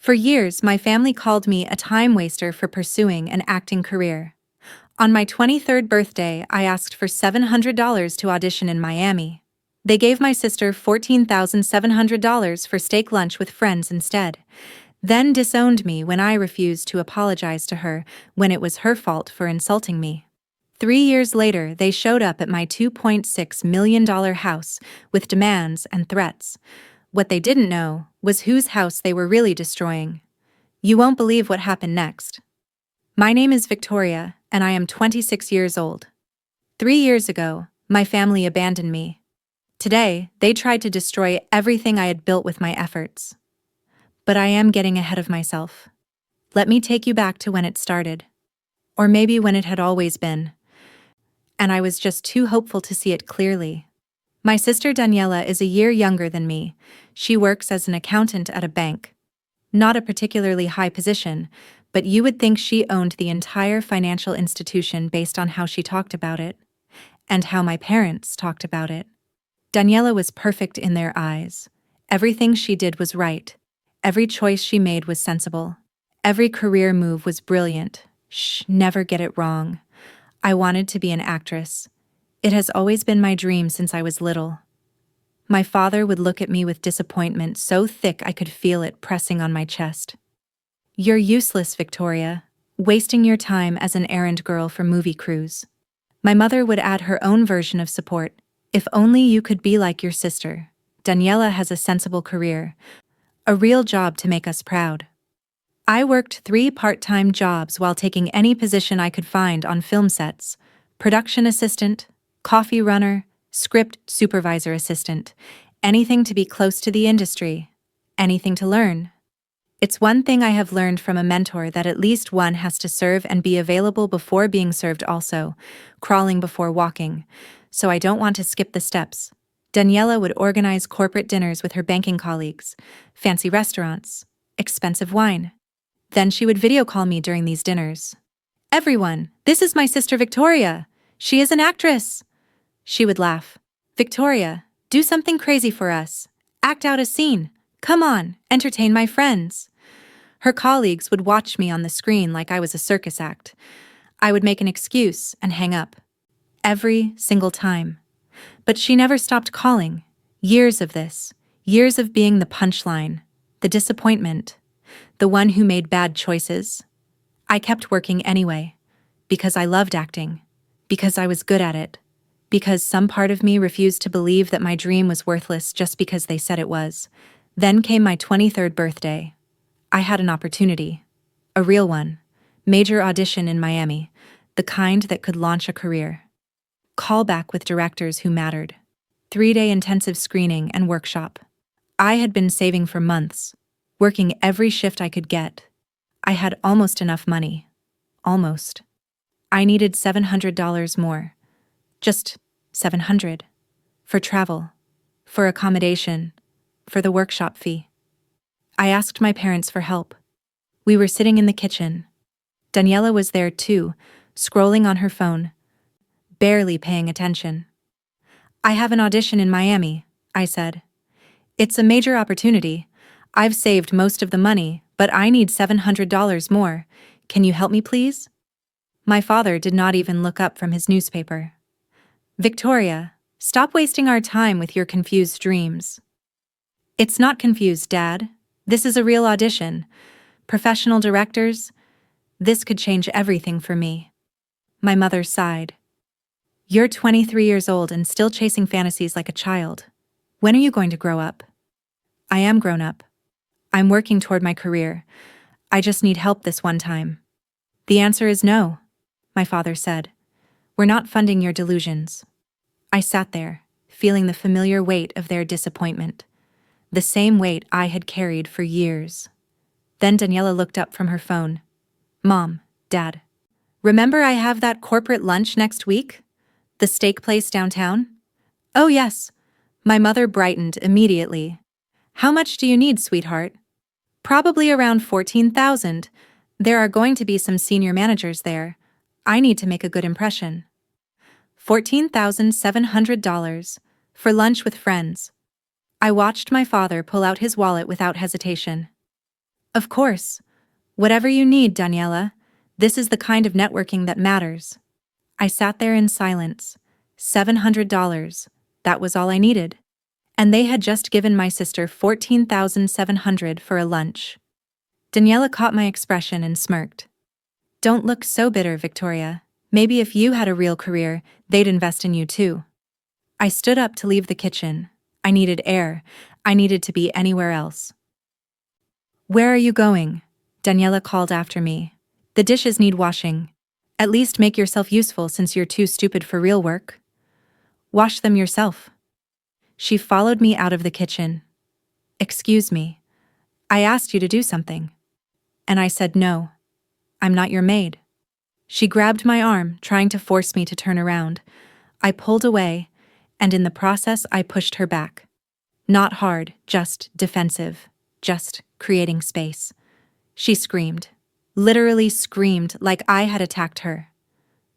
For years, my family called me a time waster for pursuing an acting career. On my 23rd birthday, I asked for $700 to audition in Miami. They gave my sister $14,700 for steak lunch with friends instead, then disowned me when I refused to apologize to her when it was her fault for insulting me. 3 years later, they showed up at my $2.6 million house with demands and threats. What they didn't know was whose house they were really destroying. You won't believe what happened next. My name is Victoria, and I am 26 years old. 3 years ago, my family abandoned me. Today, they tried to destroy everything I had built with my efforts. But I am getting ahead of myself. Let me take you back to when it started. Or maybe when it had always been. And I was just too hopeful to see it clearly. My sister Daniela is a year younger than me. She works as an accountant at a bank. Not a particularly high position, but you would think she owned the entire financial institution based on how she talked about it. And how my parents talked about it. Daniela was perfect in their eyes. Everything she did was right. Every choice she made was sensible. Every career move was brilliant. Never get it wrong. I wanted to be an actress. It has always been my dream since I was little. My father would look at me with disappointment so thick I could feel it pressing on my chest. You're useless, Victoria, wasting your time as an errand girl for movie crews. My mother would add her own version of support. If only you could be like your sister. Daniela has a sensible career. A real job to make us proud. I worked 3 part-time jobs while taking any position I could find on film sets. Production assistant, coffee runner, script supervisor assistant. Anything to be close to the industry. Anything to learn. It's one thing I have learned from a mentor that at least one has to serve and be available before being served also, crawling before walking. So I don't want to skip the steps. Daniela would organize corporate dinners with her banking colleagues, fancy restaurants, expensive wine. Then she would video call me during these dinners. Everyone, this is my sister Victoria. She is an actress. She would laugh. Victoria, do something crazy for us. Act out a scene. Come on, entertain my friends. Her colleagues would watch me on the screen like I was a circus act. I would make an excuse and hang up. Every single time. But she never stopped calling. Years of this. Years of being the punchline. The disappointment. The one who made bad choices. I kept working anyway. Because I loved acting. Because I was good at it. Because some part of me refused to believe that my dream was worthless just because they said it was. Then came my 23rd birthday. I had an opportunity. A real one. Major audition in Miami. The kind that could launch a career. Callback with directors who mattered. 3-day intensive screening and workshop. I had been saving for months, working every shift I could get. I had almost enough money. Almost. I needed $700 more. Just $700. For travel. For accommodation. For the workshop fee. I asked my parents for help. We were sitting in the kitchen. Daniela was there too, scrolling on her phone. Barely paying attention. I have an audition in Miami, I said. It's a major opportunity. I've saved most of the money, but I need $700 more. Can you help me, please? My father did not even look up from his newspaper. Victoria, stop wasting our time with your confused dreams. It's not confused, Dad. This is a real audition. Professional directors. This could change everything for me. My mother sighed. You're 23 years old and still chasing fantasies like a child. When are you going to grow up? I am grown up. I'm working toward my career. I just need help this one time. The answer is no, my father said. We're not funding your delusions. I sat there, feeling the familiar weight of their disappointment. The same weight I had carried for years. Then Daniela looked up from her phone. Mom, Dad. Remember I have that corporate lunch next week? The steak place downtown? Oh yes. My mother brightened immediately. How much do you need, sweetheart? Probably around $14,000. There are going to be some senior managers there. I need to make a good impression. $14,700 for lunch with friends. I watched my father pull out his wallet without hesitation. Of course. Whatever you need, Daniela. This is the kind of networking that matters. I sat there in silence. $700. That was all I needed. And they had just given my sister $14,700 for a lunch. Daniela caught my expression and smirked. Don't look so bitter, Victoria. Maybe if you had a real career, they'd invest in you too. I stood up to leave the kitchen. I needed air. I needed to be anywhere else. Where are you going? Daniela called after me. The dishes need washing. At least make yourself useful since you're too stupid for real work. Wash them yourself. She followed me out of the kitchen. Excuse me. I asked you to do something. And I said no. I'm not your maid. She grabbed my arm, trying to force me to turn around. I pulled away, and in the process I pushed her back. Not hard, just defensive, just creating space. She screamed. Literally screamed like I had attacked her.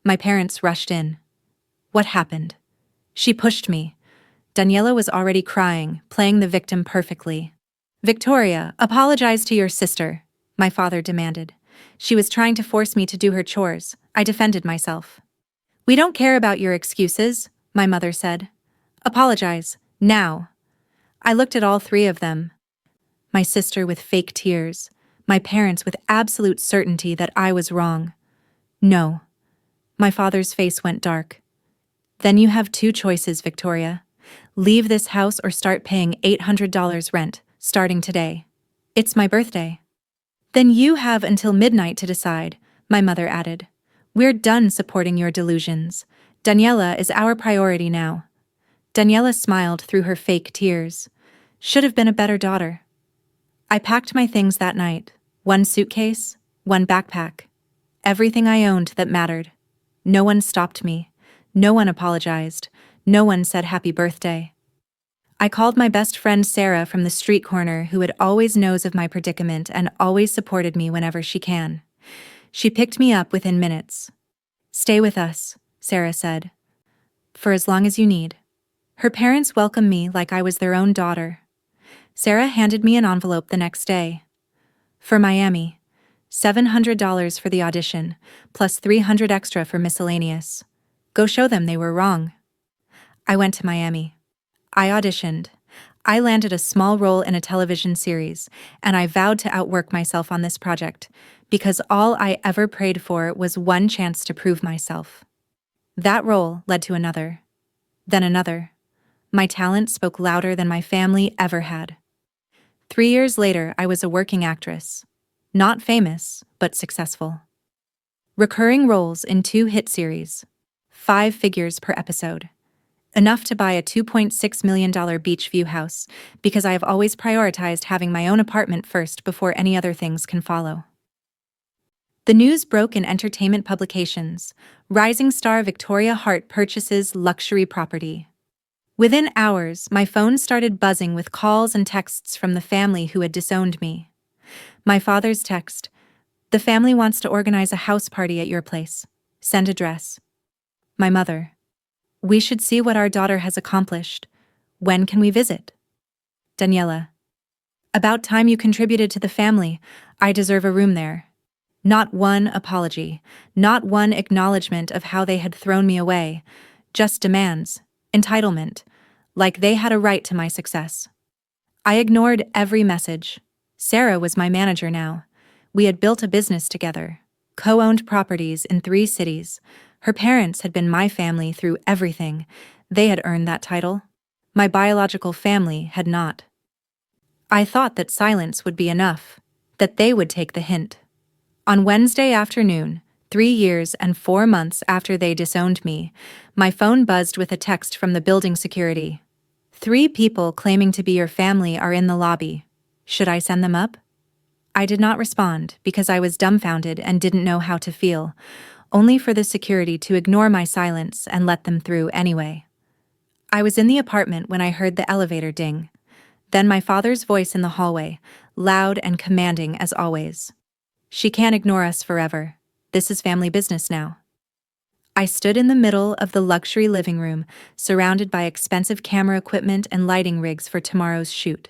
My parents rushed in. What happened? She pushed me. Daniela was already crying, playing the victim perfectly. Victoria, apologize to your sister, my father demanded. She was trying to force me to do her chores. I defended myself. We don't care about your excuses, my mother said. Apologize, now. I looked at all three of them. My sister with fake tears. My parents with absolute certainty that I was wrong. No. My father's face went dark. Then you have two choices, Victoria. Leave this house or start paying $800 rent, starting today. It's my birthday. Then you have until midnight to decide, my mother added. We're done supporting your delusions. Daniela is our priority now. Daniela smiled through her fake tears. Should have been a better daughter. I packed my things that night. 1 suitcase, 1 backpack. Everything I owned that mattered. No one stopped me. No one apologized. No one said happy birthday. I called my best friend Sarah from the street corner who always knows of my predicament and always supported me whenever she can. She picked me up within minutes. Stay with us, Sarah said. For as long as you need. Her parents welcomed me like I was their own daughter. Sarah handed me an envelope the next day. For Miami. $700 for the audition, plus $300 extra for miscellaneous. Go show them they were wrong. I went to Miami. I auditioned. I landed a small role in a television series, and I vowed to outwork myself on this project, because all I ever prayed for was one chance to prove myself. That role led to another. Then another. My talent spoke louder than my family ever had. 3 years later, I was a working actress. Not famous, but successful. Recurring roles in 2 hit series. 5 figures per episode. Enough to buy a $2.6 million beach view house, because I have always prioritized having my own apartment first before any other things can follow. The news broke in entertainment publications. Rising star Victoria Hart purchases luxury property. Within hours, my phone started buzzing with calls and texts from the family who had disowned me. My father's text, "The family wants to organize a house party at your place. Send address." My mother, "We should see what our daughter has accomplished. When can we visit?" Daniela, "About time you contributed to the family. I deserve a room there." Not one apology, not one acknowledgement of how they had thrown me away, just demands, entitlement, like they had a right to my success. I ignored every message. Sarah was my manager now. We had built a business together, co-owned properties in 3 cities. Her parents had been my family through everything. They had earned that title. My biological family had not. I thought that silence would be enough, that they would take the hint. On Wednesday afternoon, 3 years and 4 months after they disowned me, my phone buzzed with a text from the building security. 3 people claiming to be your family are in the lobby. Should I send them up? I did not respond because I was dumbfounded and didn't know how to feel, only for the security to ignore my silence and let them through anyway. I was in the apartment when I heard the elevator ding. Then my father's voice in the hallway, loud and commanding as always. "She can't ignore us forever. This is family business now." I stood in the middle of the luxury living room, surrounded by expensive camera equipment and lighting rigs for tomorrow's shoot.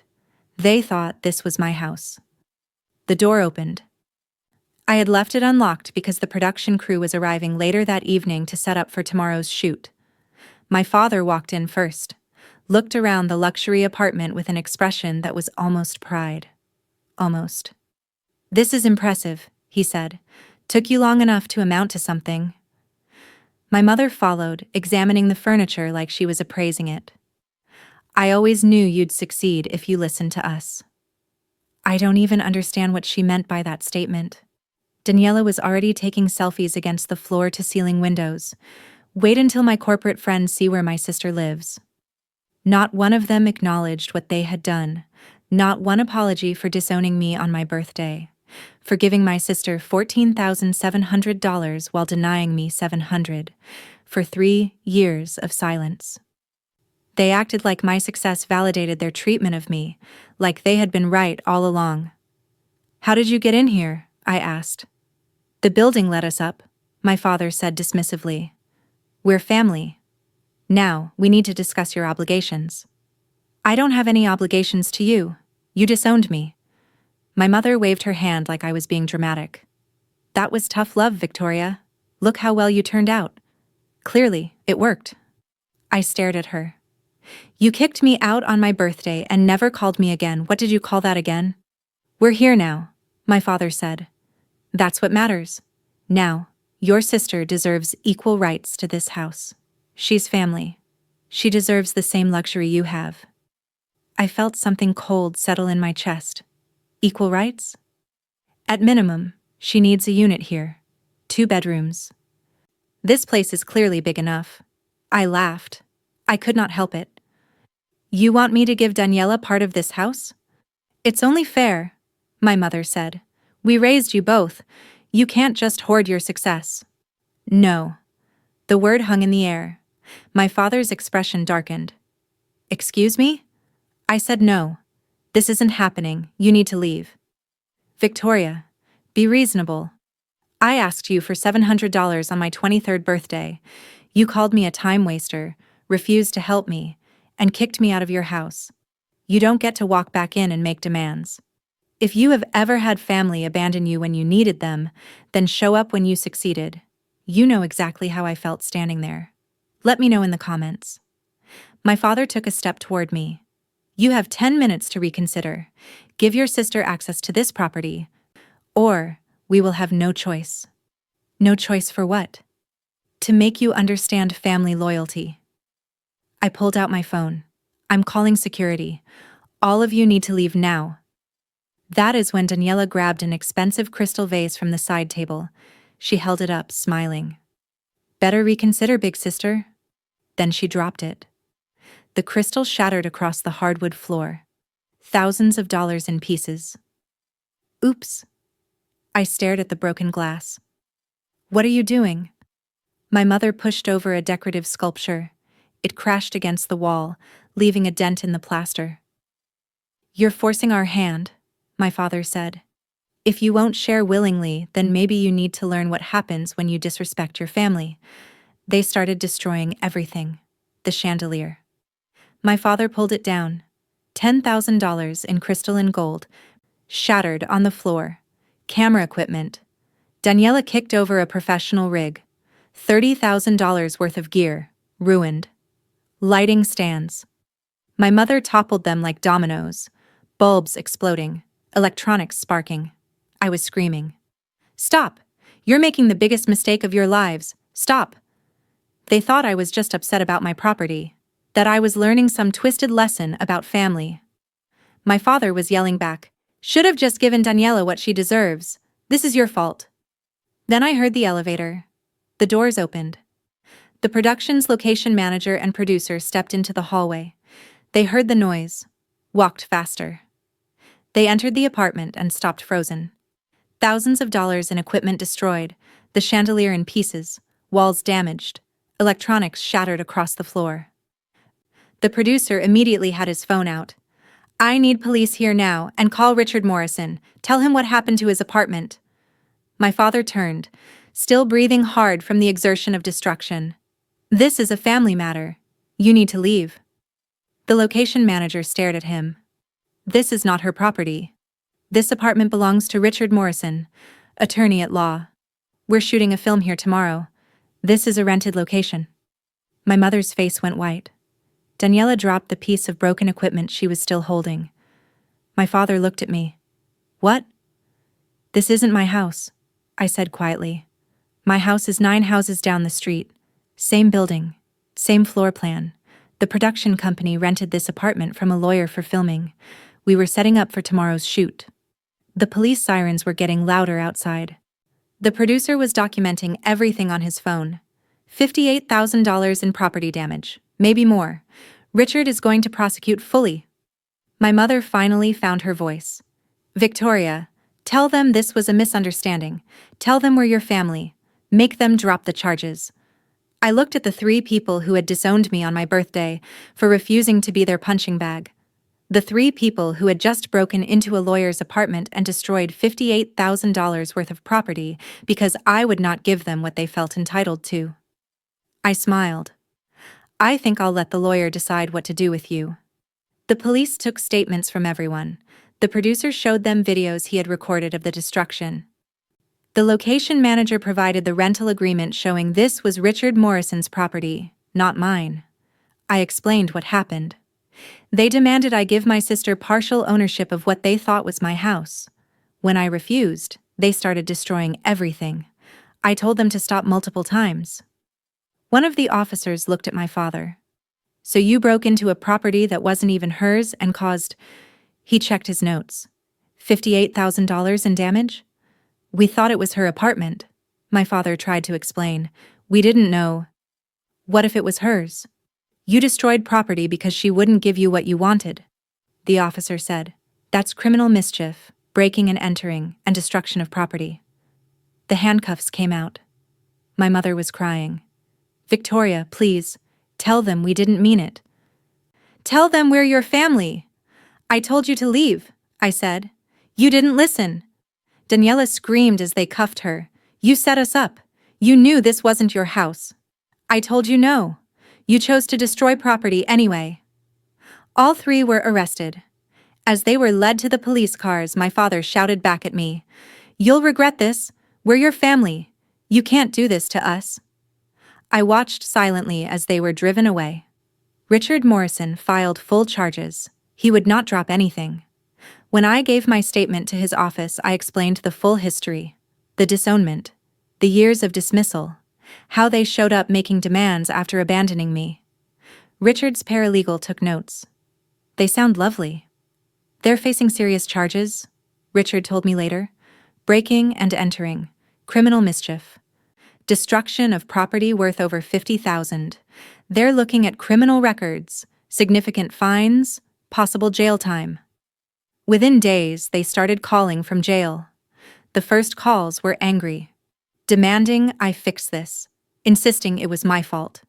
They thought this was my house. The door opened. I had left it unlocked because the production crew was arriving later that evening to set up for tomorrow's shoot. My father walked in first, looked around the luxury apartment with an expression that was almost pride. Almost. "This is impressive," he said. "Took you long enough to amount to something." My mother followed, examining the furniture like she was appraising it. "I always knew you'd succeed if you listened to us." I don't even understand what she meant by that statement. Daniela was already taking selfies against the floor-to-ceiling windows. "Wait until my corporate friends see where my sister lives." Not one of them acknowledged what they had done. Not one apology for disowning me on my birthday. For giving my sister $14,700 while denying me $700. For 3 years of silence. They acted like my success validated their treatment of me, like they had been right all along. "How did you get in here?" I asked. "The building let us up," my father said dismissively. "We're family. Now, we need to discuss your obligations." "I don't have any obligations to you. You disowned me." My mother waved her hand like I was being dramatic. "That was tough love, Victoria. Look how well you turned out. Clearly, it worked." I stared at her. "You kicked me out on my birthday and never called me again. What did you call that again?" "We're here now," my father said. "That's what matters. Now, your sister deserves equal rights to this house. She's family. She deserves the same luxury you have." I felt something cold settle in my chest. Equal rights? At minimum, she needs a unit here. 2 bedrooms. This place is clearly big enough. I laughed. I could not help it. "You want me to give Daniela part of this house?" "It's only fair," my mother said. "We raised you both. You can't just hoard your success." "No." The word hung in the air. My father's expression darkened. "Excuse me?" I said no. "This isn't happening. You need to leave." "Victoria, be reasonable. I asked you for $700 on my 23rd birthday. You called me a time waster, refused to help me, and kicked me out of your house. You don't get to walk back in and make demands. If you have ever had family abandon you when you needed them, then show up when you succeeded. You know exactly how I felt standing there. Let me know in the comments." My father took a step toward me. "You have 10 minutes to reconsider. Give your sister access to this property, or we will have no choice." "No choice for what?" "To make you understand family loyalty." I pulled out my phone. "I'm calling security. All of you need to leave now." That is when Daniela grabbed an expensive crystal vase from the side table. She held it up, smiling. "Better reconsider, big sister." Then she dropped it. The crystal shattered across the hardwood floor. Thousands of dollars in pieces. "Oops." I stared at the broken glass. "What are you doing?" My mother pushed over a decorative sculpture. It crashed against the wall, leaving a dent in the plaster. "You're forcing our hand," my father said. "If you won't share willingly, then maybe you need to learn what happens when you disrespect your family." They started destroying everything. The chandelier. My father pulled it down. $10,000 in crystal and gold, shattered on the floor. Camera equipment. Daniela kicked over a professional rig. $30,000 worth of gear, ruined. Lighting stands. My mother toppled them like dominoes. Bulbs exploding. Electronics sparking. I was screaming. "Stop! You're making the biggest mistake of your lives. Stop!" They thought I was just upset about my property, that I was learning some twisted lesson about family. My father was yelling back, "Should have just given Daniela what she deserves. This is your fault." Then I heard the elevator. The doors opened. The production's location manager and producer stepped into the hallway. They heard the noise, walked faster. They entered the apartment and stopped frozen. Thousands of dollars in equipment destroyed, the chandelier in pieces, walls damaged, electronics shattered across the floor. The producer immediately had his phone out. "I need police here now, and call Richard Morrison. Tell him what happened to his apartment." My father turned, still breathing hard from the exertion of destruction. "This is a family matter. You need to leave." The location manager stared at him. "This is not her property." This apartment belongs to Richard Morrison, attorney at law. We're shooting a film here tomorrow. This is a rented location. My mother's face went white. Daniela dropped the piece of broken equipment she was still holding. My father looked at me. What? This isn't my house, I said quietly. My house is 9 houses down the street. Same building, same floor plan. The production company rented this apartment from a lawyer for filming. We were setting up for tomorrow's shoot. The police sirens were getting louder outside. The producer was documenting everything on his phone. $58,000 in property damage, maybe more. Richard is going to prosecute fully. My mother finally found her voice. Victoria, tell them this was a misunderstanding. Tell them we're your family. Make them drop the charges. I looked at the 3 people who had disowned me on my birthday for refusing to be their punching bag. The 3 people who had just broken into a lawyer's apartment and destroyed $58,000 worth of property because I would not give them what they felt entitled to. I smiled. I think I'll let the lawyer decide what to do with you. The police took statements from everyone. The producer showed them videos he had recorded of the destruction. The location manager provided the rental agreement showing this was Richard Morrison's property, not mine. I explained what happened. They demanded I give my sister partial ownership of what they thought was my house. When I refused, they started destroying everything. I told them to stop multiple times. One of the officers looked at my father. So you broke into a property that wasn't even hers and caused... He checked his notes. $58,000 in damage? We thought it was her apartment. My father tried to explain. We didn't know. What if it was hers? You destroyed property because she wouldn't give you what you wanted. The officer said. That's criminal mischief, breaking and entering, and destruction of property. The handcuffs came out. My mother was crying. Victoria, please, tell them we didn't mean it. Tell them we're your family. I told you to leave, I said. You didn't listen. Daniela screamed as they cuffed her. You set us up. You knew this wasn't your house. I told you no. You chose to destroy property anyway. All 3 were arrested. As they were led to the police cars, my father shouted back at me. You'll regret this. We're your family. You can't do this to us. I watched silently as they were driven away. Richard Morrison filed full charges. He would not drop anything. When I gave my statement to his office, I explained the full history, the disownment, the years of dismissal, how they showed up making demands after abandoning me. Richard's paralegal took notes. They sound lovely. They're facing serious charges, Richard told me later. Breaking and entering, criminal mischief, destruction of property worth over $50,000. They're looking at criminal records, significant fines, possible jail time. Within days, they started calling from jail. The first calls were angry, demanding I fix this, insisting it was my fault.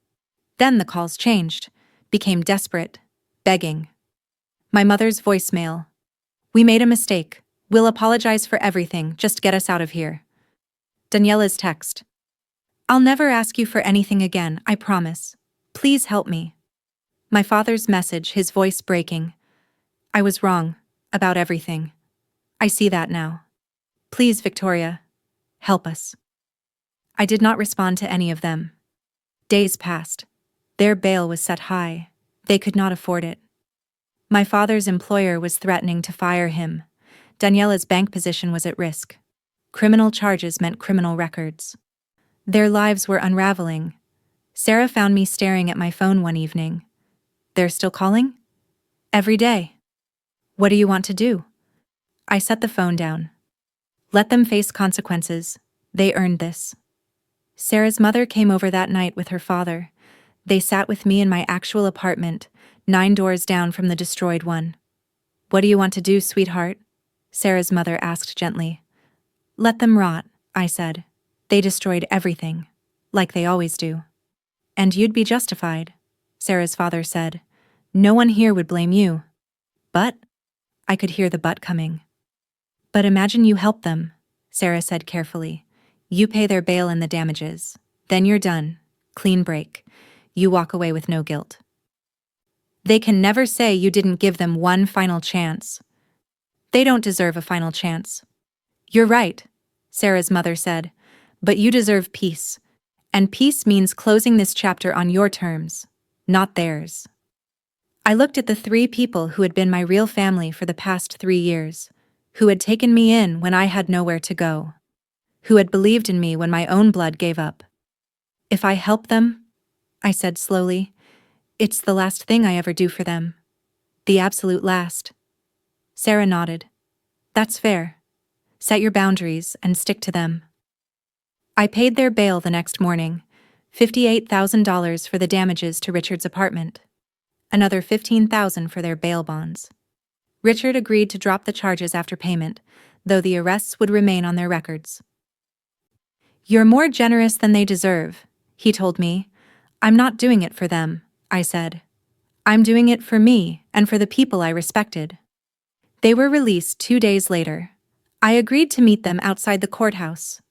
Then the calls changed, became desperate, begging. My mother's voicemail. We made a mistake. We'll apologize for everything, just get us out of here. Daniela's text. I'll never ask you for anything again, I promise. Please help me. My father's message, his voice breaking. I was wrong. About everything. I see that now. Please, Victoria, help us. I did not respond to any of them. Days passed. Their bail was set high. They could not afford it. My father's employer was threatening to fire him. Daniela's bank position was at risk. Criminal charges meant criminal records. Their lives were unraveling. Sarah found me staring at my phone one evening. They're still calling? Every day. What do you want to do? I set the phone down. Let them face consequences. They earned this. Sarah's mother came over that night with her father. They sat with me in my actual apartment, 9 doors down from the destroyed one. What do you want to do, sweetheart? Sarah's mother asked gently. Let them rot, I said. They destroyed everything, like they always do. And you'd be justified, Sarah's father said. No one here would blame you. But... I could hear the but coming. But imagine you help them, Sarah said carefully. You pay their bail and the damages. Then you're done. Clean break. You walk away with no guilt. They can never say you didn't give them one final chance. They don't deserve a final chance. You're right, Sarah's mother said, but you deserve peace. And peace means closing this chapter on your terms, not theirs. I looked at the three people who had been my real family for the past 3 years, who had taken me in when I had nowhere to go, who had believed in me when my own blood gave up. If I help them, I said slowly, it's the last thing I ever do for them. The absolute last. Sarah nodded. That's fair. Set your boundaries and stick to them. I paid their bail the next morning, $58,000 for the damages to Richard's apartment, another $15,000 for their bail bonds. Richard agreed to drop the charges after payment, though the arrests would remain on their records. You're more generous than they deserve, he told me. I'm not doing it for them, I said. I'm doing it for me and for the people I respected. They were released 2 days later. I agreed to meet them outside the courthouse.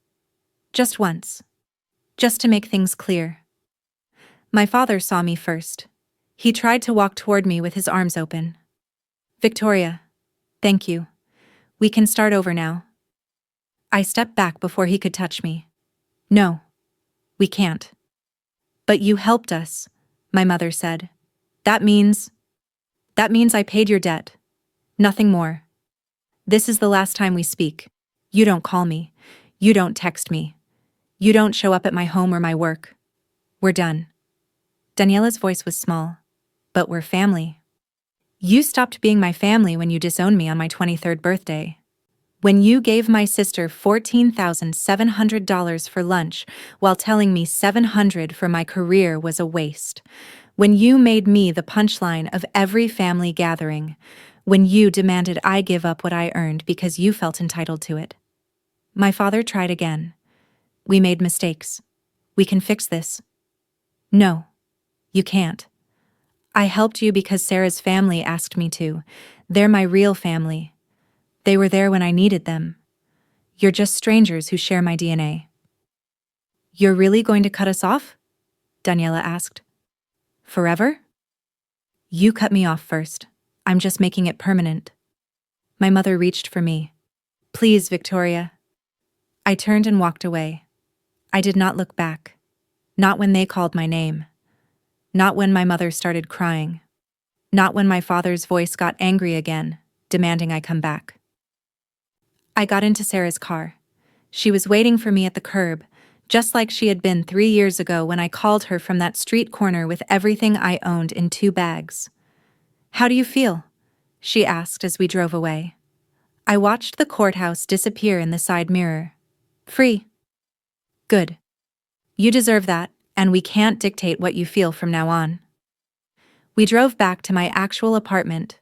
Just once. Just to make things clear. My father saw me first. He tried to walk toward me with his arms open. Victoria, thank you. We can start over now. I stepped back before he could touch me. No, we can't. But you helped us, my mother said. That means I paid your debt. Nothing more. This is the last time we speak. You don't call me. You don't text me. You don't show up at my home or my work. We're done. Daniela's voice was small. But we're family. You stopped being my family when you disowned me on my 23rd birthday. When you gave my sister $14,700 for lunch while telling me $700 for my career was a waste. When you made me the punchline of every family gathering. When you demanded I give up what I earned because you felt entitled to it. My father tried again. We made mistakes. We can fix this. No, you can't. I helped you because Sarah's family asked me to. They're my real family. They were there when I needed them. You're just strangers who share my DNA. You're really going to cut us off? Daniela asked. Forever? You cut me off first. I'm just making it permanent. My mother reached for me. Please, Victoria. I turned and walked away. I did not look back. Not when they called my name. Not when my mother started crying. Not when my father's voice got angry again, demanding I come back. I got into Sarah's car. She was waiting for me at the curb, just like she had been 3 years ago when I called her from that street corner with everything I owned in 2 bags. How do you feel? She asked as we drove away. I watched the courthouse disappear in the side mirror. Free. Good. You deserve that, and we can't dictate what you feel from now on. We drove back to my actual apartment,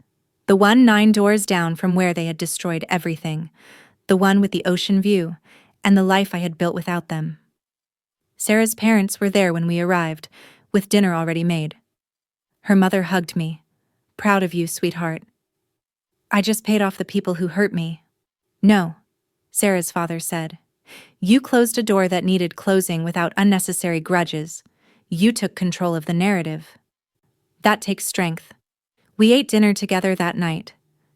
the one 9 doors down from where they had destroyed everything, the one with the ocean view, and the life I had built without them. Sarah's parents were there when we arrived, with dinner already made. Her mother hugged me. Proud of you, sweetheart. I just paid off the people who hurt me. No, Sarah's father said. You closed a door that needed closing without unnecessary grudges. You took control of the narrative. That takes strength. We ate dinner together that night.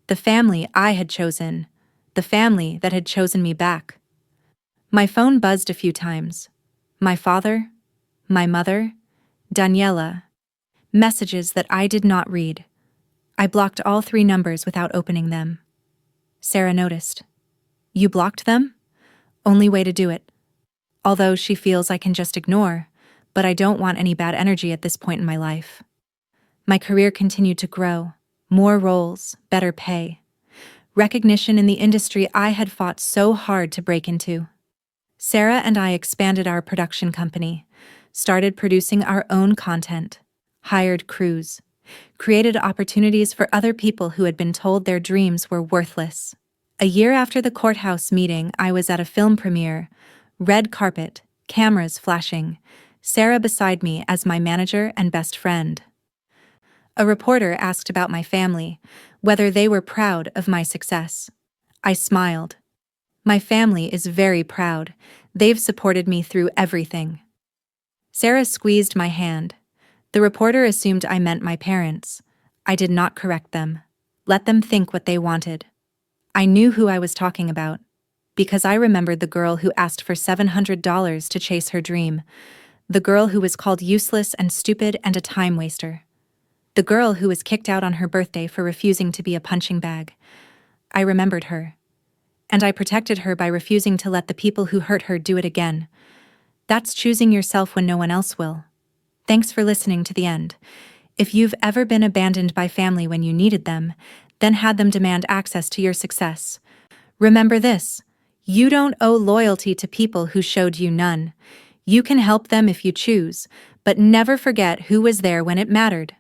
The family I had chosen. The family that had chosen me back. My phone buzzed a few times. My father, my mother, Daniela. Messages that I did not read. I blocked all 3 numbers without opening them. Sarah noticed. You blocked them? Only way to do it. Although she feels I can just ignore, but I don't want any bad energy at this point in my life. My career continued to grow. More roles, better pay. Recognition in the industry I had fought so hard to break into. Sarah and I expanded our production company, started producing our own content, hired crews, created opportunities for other people who had been told their dreams were worthless. A year after the courthouse meeting, I was at a film premiere, red carpet, cameras flashing, Sarah beside me as my manager and best friend. A reporter asked about my family, whether they were proud of my success. I smiled. My family is very proud. They've supported me through everything. Sarah squeezed my hand. The reporter assumed I meant my parents. I did not correct them. Let them think what they wanted. I knew who I was talking about, because I remembered the girl who asked for $700 to chase her dream, the girl who was called useless and stupid and a time waster, the girl who was kicked out on her birthday for refusing to be a punching bag. I remembered her. And I protected her by refusing to let the people who hurt her do it again. That's choosing yourself when no one else will. Thanks for listening to the end. If you've ever been abandoned by family when you needed them, then had them demand access to your success, remember this: you don't owe loyalty to people who showed you none. You can help them if you choose, but never forget who was there when it mattered.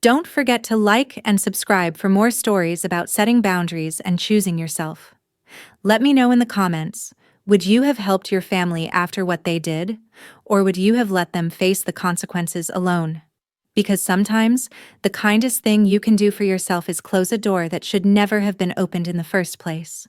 Don't forget to like and subscribe for more stories about setting boundaries and choosing yourself. Let me know in the comments, would you have helped your family after what they did? Or would you have let them face the consequences alone? Because sometimes, the kindest thing you can do for yourself is close a door that should never have been opened in the first place.